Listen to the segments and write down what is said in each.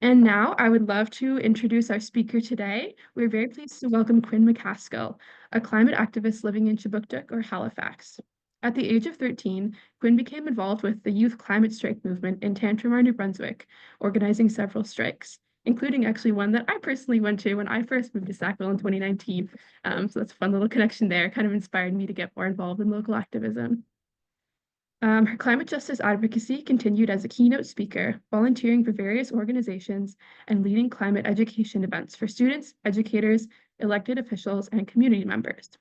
And now I would love to introduce our speaker today. We're very pleased to welcome Quinn McCaskill, a climate activist living in Chibuktuk or Halifax. At the age of 13, Quinn became involved with the youth climate strike movement in Tantramar, New Brunswick, organizing several strikes, including actually one that I personally went to when I first moved to Sackville in 2019. So that's a fun little connection there, kind of inspired me to get more involved in local activism. Her climate justice advocacy continued as a keynote speaker, volunteering for various organizations and leading climate education events for students, educators, elected officials, and community members.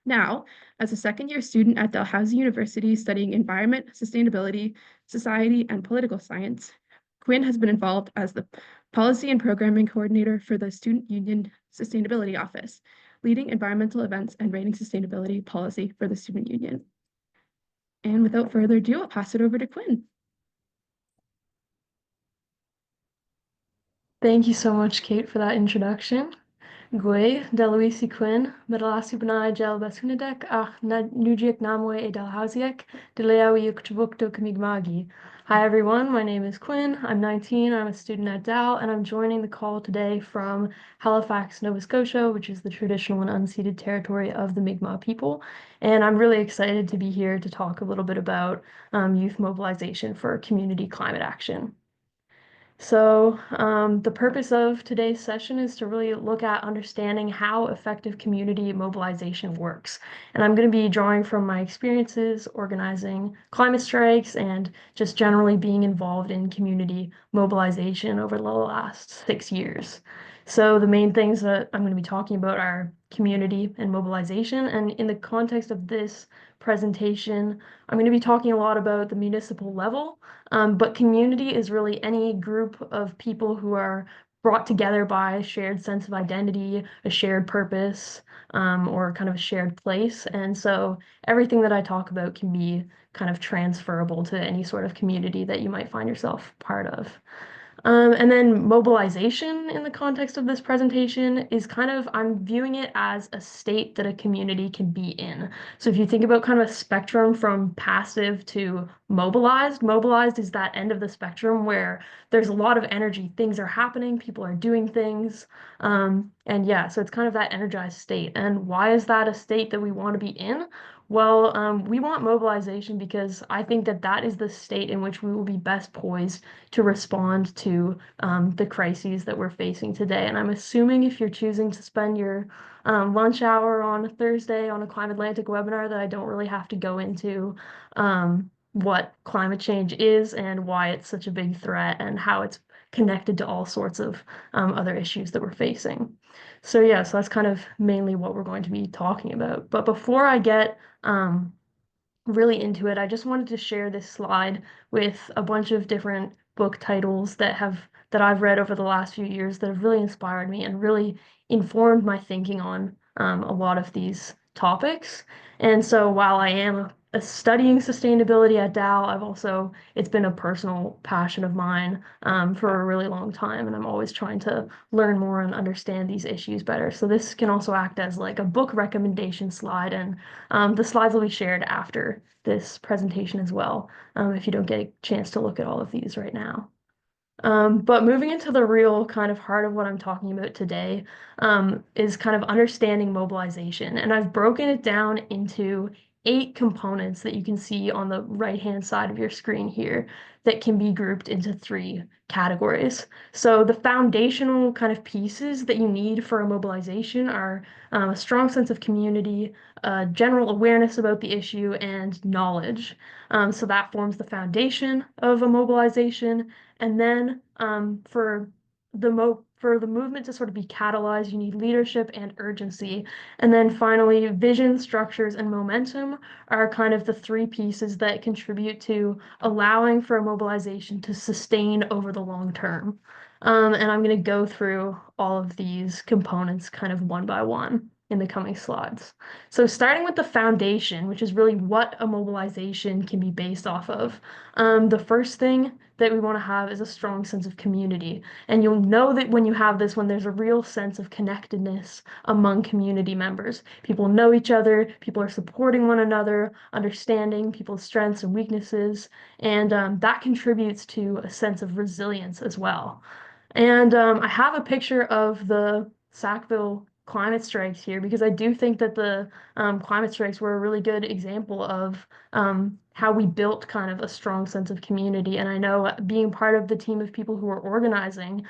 Now, as a second-year student at Dalhousie University studying environment, sustainability, society, and political science, Quinn has been involved as the policy and programming coordinator for the Student Union Sustainability Office, leading environmental events and rating sustainability policy for the Student Union. And without further ado, I'll pass it over to Quinn. Thank you so much, Kate, for that introduction. Gwe, Deluisi Quinn, Medalasi Benai Gel Basunadek, Ach Nujiek Namwe e Dalhousiek, Deleawi Ukchbukto Kamigmagi. Hi everyone, my name is Quinn. I'm 19, I'm a student at Dal, and I'm joining the call today from Halifax, Nova Scotia, which is the traditional and unceded territory of the Mi'kmaq people. And I'm really excited to be here to talk a little bit about youth mobilization for community climate action. So, the purpose of today's session is to really look at understanding how effective community mobilization works. And I'm going to be drawing from my experiences organizing climate strikes and just generally being involved in community mobilization over the last 6 years. So, the main things that I'm going to be talking about are community and mobilization. And in the context of this presentation, I'm going to be talking a lot about the municipal level. But community is really any group of people who are brought together by a shared sense of identity, a shared purpose, or kind of a shared place. And so everything that I talk about can be kind of transferable to any sort of community that you might find yourself part of. And then mobilization in the context of this presentation is kind of, I'm viewing it as a state that a community can be in. So if you think about kind of a spectrum from passive to mobilized, mobilized is that end of the spectrum where there's a lot of energy, things are happening, people are doing things. And yeah, so it's kind of that energized state. And why is that a state that we want to be in? Well, we want mobilization because I think that that is the state in which we will be best poised to respond to the crises that we're facing today. And I'm assuming if you're choosing to spend your lunch hour on a Thursday on a Climate Atlantic webinar, that I don't really have to go into what climate change is and why it's such a big threat and how it's connected to all sorts of other issues that we're facing. So yeah, so that's kind of mainly what we're going to be talking about. But before I get really into it, I just wanted to share this slide with a bunch of different book titles that I've read over the last few years that have really inspired me and really informed my thinking on a lot of these topics. And so while I am studying sustainability at Dow, it's been a personal passion of mine for a really long time, and I'm always trying to learn more and understand these issues better. So this can also act as like a book recommendation slide, and the slides will be shared after this presentation as well, if you don't get a chance to look at all of these right now. But moving into the real kind of heart of what I'm talking about today, is kind of understanding mobilization. And I've broken it down into 8 components that you can see on the right-hand side of your screen here that can be grouped into 3 categories. So the foundational kind of pieces that you need for a mobilization are a strong sense of community, general awareness about the issue, and knowledge. So that forms the foundation of a mobilization. And then for the movement to sort of be catalyzed, you need leadership and urgency. And then finally, vision, structures, and momentum are kind of the 3 pieces that contribute to allowing for a mobilization to sustain over the long term. And I'm going to go through all of these components kind of one by one in the coming slides. So starting with the foundation, which is really what a mobilization can be based off of. The first thing that we want to have is a strong sense of community. And you'll know that when you have this, when there's a real sense of connectedness among community members. People know each other, people are supporting one another, understanding people's strengths and weaknesses, and that contributes to a sense of resilience as well. And I have a picture of the Sackville climate strikes here because I do think that the climate strikes were a really good example of how we built kind of a strong sense of community. And I know being part of the team of people who were organizing,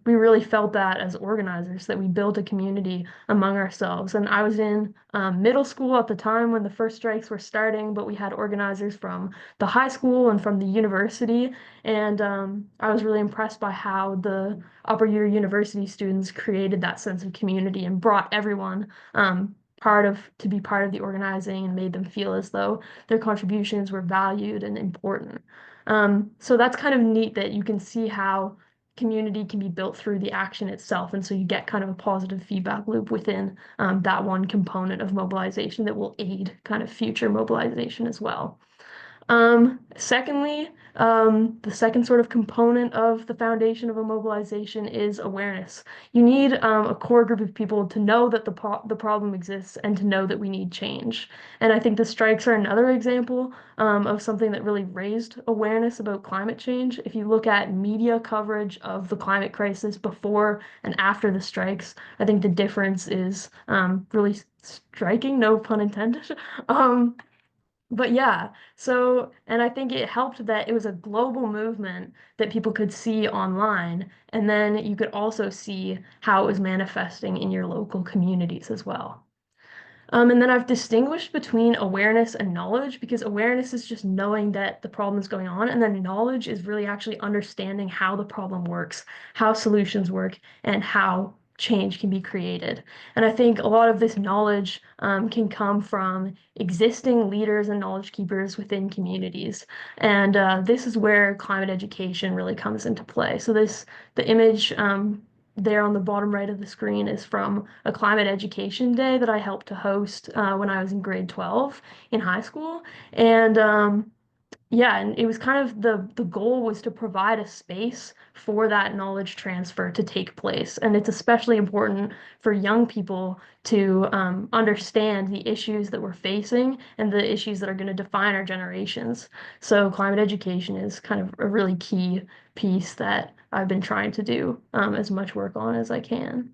we really felt that as organizers, that we built a community among ourselves. And I was in middle school at the time when the first strikes were starting, but we had organizers from the high school and from the university. And I was really impressed by how the upper year university students created that sense of community and brought everyone to be part of the organizing and made them feel as though their contributions were valued and important. So that's kind of neat that you can see how community can be built through the action itself. And so you get kind of a positive feedback loop within that one component of mobilization that will aid kind of future mobilization as well. Secondly, the second sort of component of the foundation of a mobilization is awareness. You need a core group of people to know that the problem exists and to know that we need change. And I think the strikes are another example of something that really raised awareness about climate change. If you look at media coverage of the climate crisis before and after the strikes, I think the difference is really striking, no pun intended. Um, but yeah, so, and I think it helped that it was a global movement that people could see online, and then you could also see how it was manifesting in your local communities as well. And then I've distinguished between awareness and knowledge because awareness is just knowing that the problem is going on, and then knowledge is really actually understanding how the problem works, how solutions work, and how change can be created. And I think a lot of this knowledge can come from existing leaders and knowledge keepers within communities. And this is where climate education really comes into play. So the image there on the bottom right of the screen is from a climate education day that I helped to host when I was in grade 12 in high school. And yeah, and it was kind of the goal was to provide a space for that knowledge transfer to take place. And it's especially important for young people to understand the issues that we're facing and the issues that are going to define our generations. So climate education is kind of a really key piece that I've been trying to do as much work on as I can.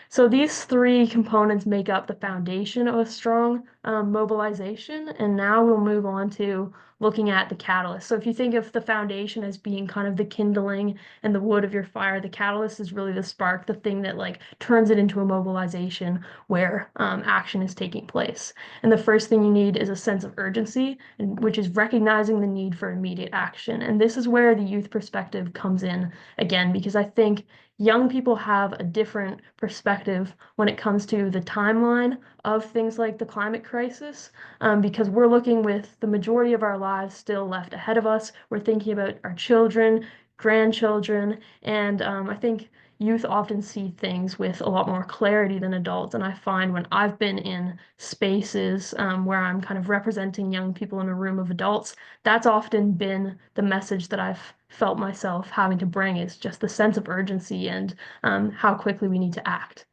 So these three components make up the foundation of a strong mobilization. And now we'll move on to looking at the catalyst. So if you think of the foundation as being kind of the kindling and the wood of your fire, the catalyst is really the spark, the thing that like turns it into a mobilization where action is taking place. And the first thing you need is a sense of urgency, which is recognizing the need for immediate action. And this is where the youth perspective comes in again, because I think young people have a different perspective when it comes to the timeline of things like the climate crisis, because we're looking with the majority of our lives still left ahead of us. We're thinking about our children, grandchildren, and I think youth often see things with a lot more clarity than adults. And I find when I've been in spaces where I'm kind of representing young people in a room of adults, that's often been the message that I've felt myself having to bring is just the sense of urgency and how quickly we need to act.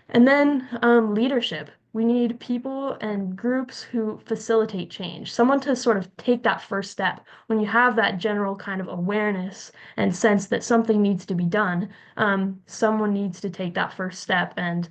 And then leadership. We need people and groups who facilitate change, someone to sort of take that first step. When you have that general kind of awareness and sense that something needs to be done, someone needs to take that first step and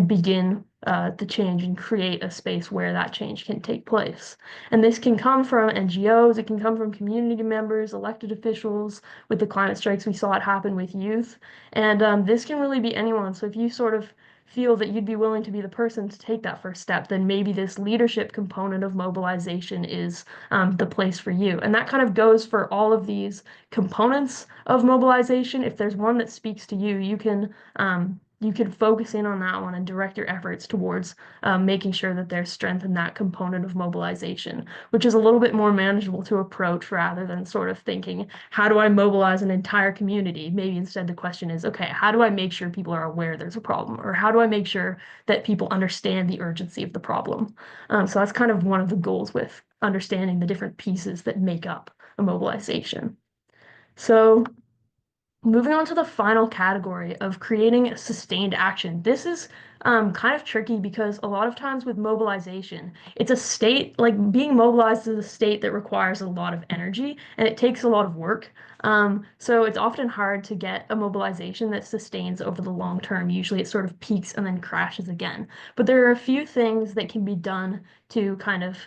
begin the change and create a space where that change can take place. And this can come from NGOs, it can come from community members, elected officials. With the climate strikes, we saw it happen with youth. And this can really be anyone. So if you sort of feel that you'd be willing to be the person to take that first step, then maybe this leadership component of mobilization is the place for you. And that kind of goes for all of these components of mobilization. If there's one that speaks to you, you can focus in on that one and direct your efforts towards making sure that there's strength in that component of mobilization, which is a little bit more manageable to approach rather than sort of thinking, how do I mobilize an entire community? Maybe instead the question is, okay, how do I make sure people are aware there's a problem? Or how do I make sure that people understand the urgency of the problem? So that's kind of one of the goals with understanding the different pieces that make up a mobilization. So moving on to the final category of creating sustained action. This is kind of tricky because a lot of times with mobilization, it's a state, like being mobilized is a state that requires a lot of energy and it takes a lot of work. So it's often hard to get a mobilization that sustains over the long term. Usually it sort of peaks and then crashes again. But there are a few things that can be done to kind of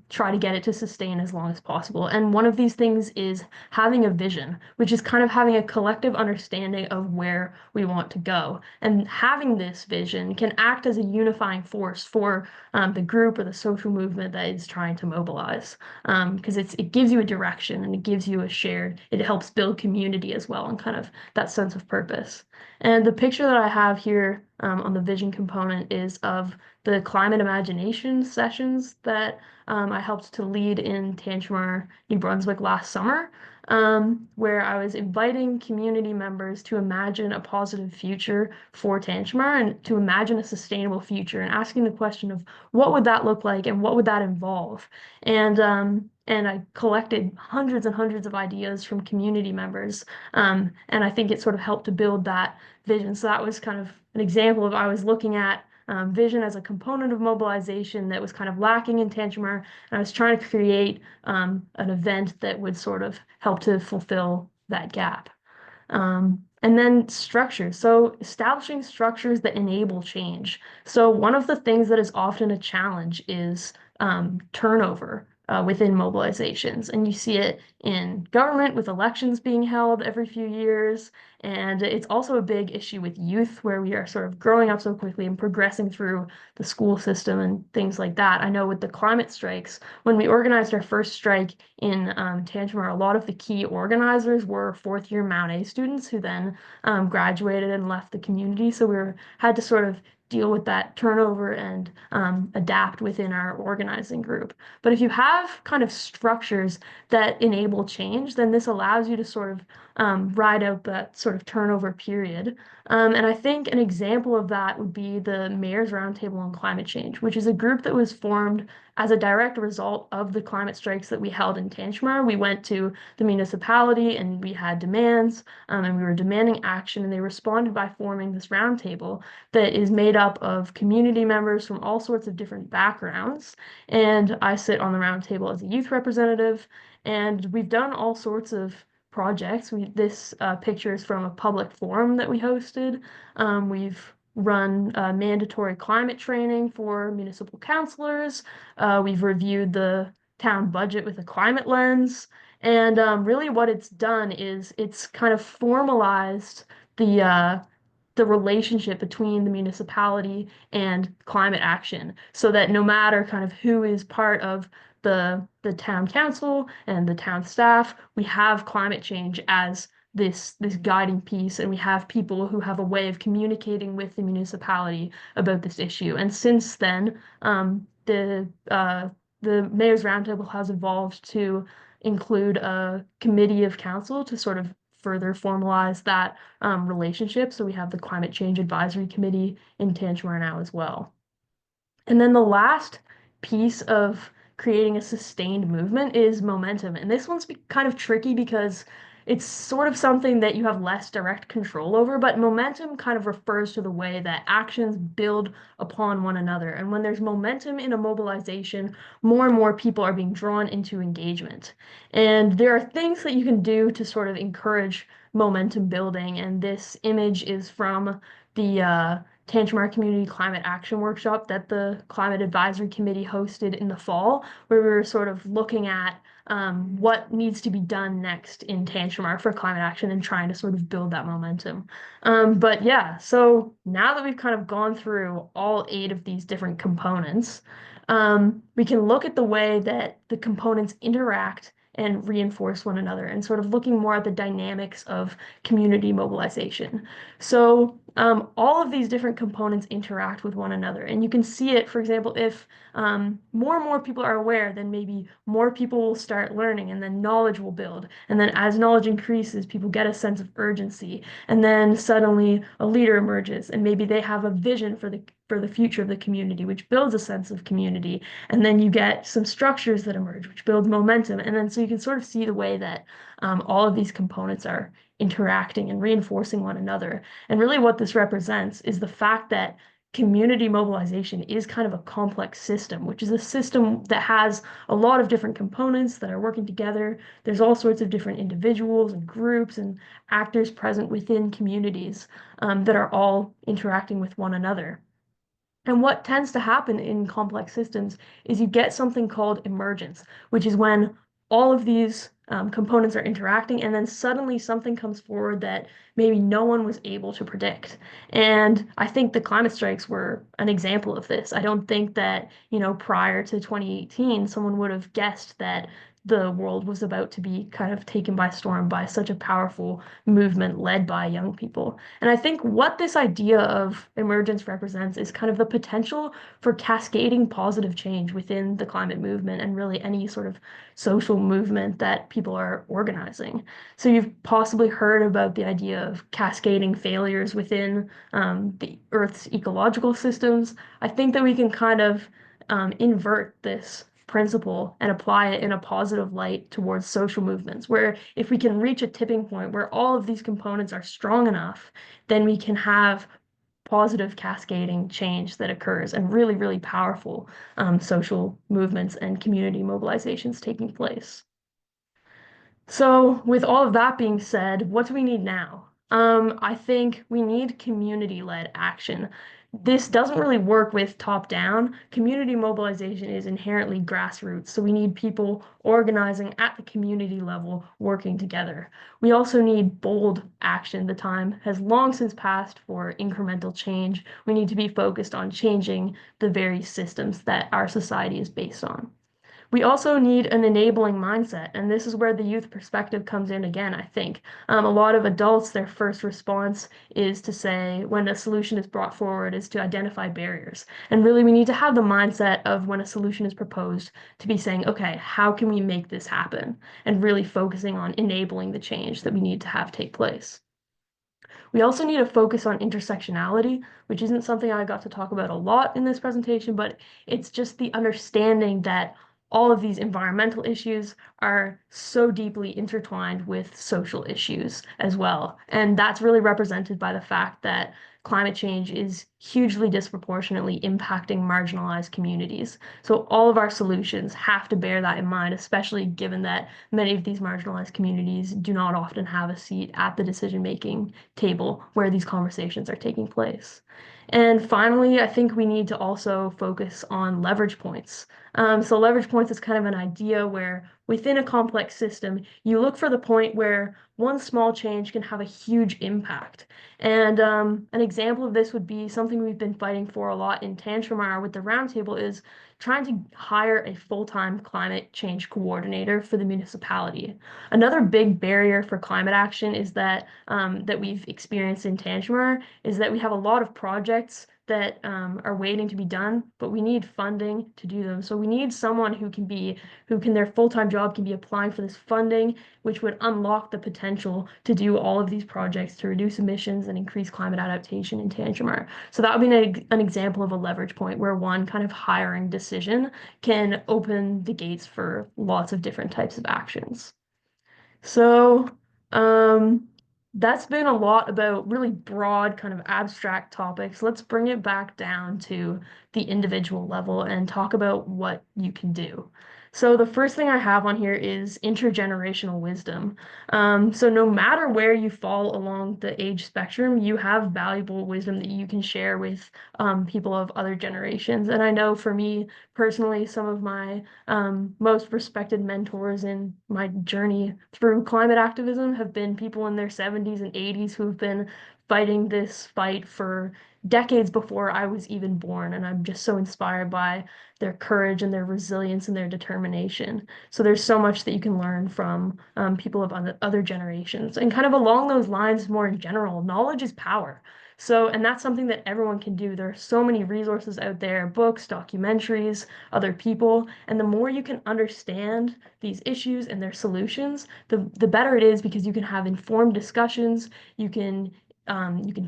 try to get it to sustain as long as possible. And one of these things is having a vision, which is kind of having a collective understanding of where we want to go. And having this vision can act as a unifying force for the group or the social movement that is trying to mobilize. Because it gives you a direction and it gives you a shared, it helps build community as well and kind of that sense of purpose. And the picture that I have here on the vision component is of the climate imagination sessions that I helped to lead in Tantramar, New Brunswick last summer, where I was inviting community members to imagine a positive future for Tantramar and to imagine a sustainable future and asking the question of what would that look like and what would that involve? And I collected hundreds and hundreds of ideas from community members. And I think it sort of helped to build that vision. So that was kind of an example of I was looking at vision as a component of mobilization that was kind of lacking in Tantramar. And I was trying to create an event that would sort of help to fulfill that gap. And then structures. So establishing structures that enable change. So one of the things that is often a challenge is turnover within mobilizations. And you see it in government with elections being held every few years. And it's also a big issue with youth, where we are sort of growing up so quickly and progressing through the school system and things like that. I know with the climate strikes, when we organized our first strike in Tantramar, a lot of the key organizers were fourth year Mount A students who then graduated and left the community. So had to sort of deal with that turnover and adapt within our organizing group. But if you have kind of structures that enable change, then this allows you to sort of ride out that sort of turnover period. And I think an example of that would be the Mayor's Roundtable on Climate Change, which is a group that was formed as a direct result of the climate strikes that we held in Tantramar. We went to the municipality and we had demands, and we were demanding action, and they responded by forming this roundtable that is made up of community members from all sorts of different backgrounds. And I sit on the roundtable as a youth representative, and we've done all sorts of projects. This picture is from a public forum that we hosted. We've run mandatory climate training for municipal councilors. We've reviewed the town budget with a climate lens. And really what it's done is it's kind of formalized the relationship between the municipality and climate action so that no matter kind of who is part of the town council and the town staff, we have climate change as this guiding piece, and we have people who have a way of communicating with the municipality about this issue. And since then, the mayor's roundtable has evolved to include a committee of council to sort of further formalize that relationship. So we have the Climate Change Advisory Committee in Tantramar now as well. And then the last piece of creating a sustained movement is momentum. And this one's kind of tricky because it's sort of something that you have less direct control over, but momentum kind of refers to the way that actions build upon one another. And when there's momentum in a mobilization, more and more people are being drawn into engagement. And there are things that you can do to sort of encourage momentum building. And this image is from the Tantramar Community Climate Action Workshop that the Climate Advisory Committee hosted in the fall, where we were sort of looking at what needs to be done next in Tantramar for climate action and trying to sort of build that momentum. But yeah, so now that we've kind of gone through all 8 of these different components, we can look at the way that the components interact and reinforce one another and sort of looking more at the dynamics of community mobilization. So all of these different components interact with one another. And you can see it, for example, if more and more people are aware, then maybe more people will start learning and then knowledge will build. And then as knowledge increases, people get a sense of urgency. And then suddenly a leader emerges and maybe they have a vision for the future of the community, which builds a sense of community. And then you get some structures that emerge, which builds momentum. And then so you can sort of see the way that all of these components are interacting and reinforcing one another. And really what this represents is the fact that community mobilization is kind of a complex system, which is a system that has a lot of different components that are working together. There's all sorts of different individuals and groups and actors present within communities that are all interacting with one another. And what tends to happen in complex systems is you get something called emergence, which is when all of these components are interacting, and then suddenly something comes forward that maybe no one was able to predict. And I think the climate strikes were an example of this. I don't think that, prior to 2018, someone would have guessed that the world was about to be kind of taken by storm by such a powerful movement led by young people. And I think what this idea of emergence represents is kind of the potential for cascading positive change within the climate movement and really any sort of social movement that people are organizing. So you've possibly heard about the idea of cascading failures within the Earth's ecological systems. I think that we can kind of invert this principle and apply it in a positive light towards social movements, where if we can reach a tipping point where all of these components are strong enough, then we can have positive cascading change that occurs and really, really powerful social movements and community mobilizations taking place. So, with all of that being said, what do we need now? I think we need community-led action. This doesn't really work with top-down. Community mobilization is inherently grassroots, so we need people organizing at the community level, working together. We also need bold action. The time has long since passed for incremental change. We need to be focused on changing the very systems that our society is based on. We also need an enabling mindset, and this is where the youth perspective comes in again, I think. A lot of adults, their first response is to say, when a solution is brought forward, is to identify barriers. And really, we need to have the mindset of when a solution is proposed to be saying, okay, how can we make this happen? And really focusing on enabling the change that we need to have take place. We also need to focus on intersectionality, which isn't something I got to talk about a lot in this presentation, but it's just the understanding that all of these environmental issues are so deeply intertwined with social issues as well. And that's really represented by the fact that climate change is hugely disproportionately impacting marginalized communities. So all of our solutions have to bear that in mind, especially given that many of these marginalized communities do not often have a seat at the decision-making table where these conversations are taking place. And finally, I think we need to also focus on leverage points. So leverage points is kind of an idea where within a complex system, you look for the point where one small change can have a huge impact. And an example of this would be something we've been fighting for a lot in Tantramar with the roundtable is trying to hire a full-time climate change coordinator for the municipality. Another big barrier for climate action is that we've experienced in Tantramar is that we have a lot of projects that are waiting to be done, but we need funding to do them. So we need someone who can their full-time job can be applying for this funding, which would unlock the potential to do all of these projects to reduce emissions and increase climate adaptation in Tantramar. So that would be an example of a leverage point where one kind of hiring decision can open the gates for lots of different types of actions. So, um, that's been a lot about really broad, kind of abstract topics. Let's bring it back down to the individual level and talk about what you can do. So the first thing I have on here is intergenerational wisdom. So no matter where you fall along the age spectrum, you have valuable wisdom that you can share with people of other generations. And I know for me personally, some of my most respected mentors in my journey through climate activism have been people in their 70s and 80s who have been fighting this fight for decades before I was even born. And I'm just so inspired by their courage and their resilience and their determination. So there's so much that you can learn from people of other generations. And kind of along those lines, more in general, knowledge is power. So, and that's something that everyone can do. There are so many resources out there, books, documentaries, other people, and the more you can understand these issues and their solutions, the better it is because you can have informed discussions, you can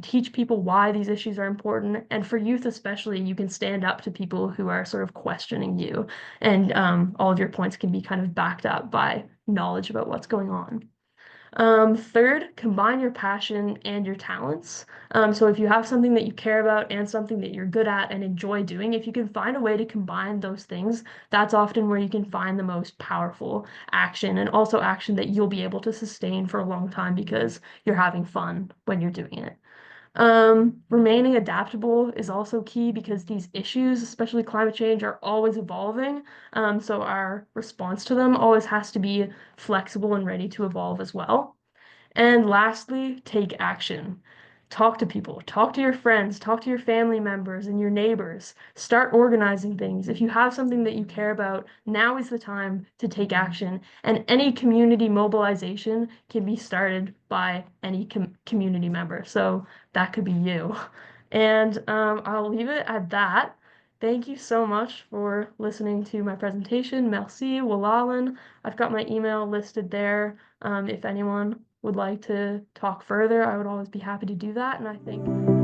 teach people why these issues are important, and for youth especially, you can stand up to people who are sort of questioning you, and all of your points can be kind of backed up by knowledge about what's going on. Third, combine your passion and your talents. So if you have something that you care about and something that you're good at and enjoy doing, if you can find a way to combine those things, that's often where you can find the most powerful action and also action that you'll be able to sustain for a long time because you're having fun when you're doing it. Remaining adaptable is also key because these issues, especially climate change, are always evolving. So our response to them always has to be flexible and ready to evolve as well. And lastly, take action. Talk to people, talk to your friends, talk to your family members and your neighbors. Start organizing things. If you have something that you care about, now is the time to take action. And any community mobilization can be started by any community member. So that could be you. And I'll leave it at that. Thank you so much for listening to my presentation. Merci, Walalan. I've got my email listed there. If anyone would like to talk further, I would always be happy to do that. And I think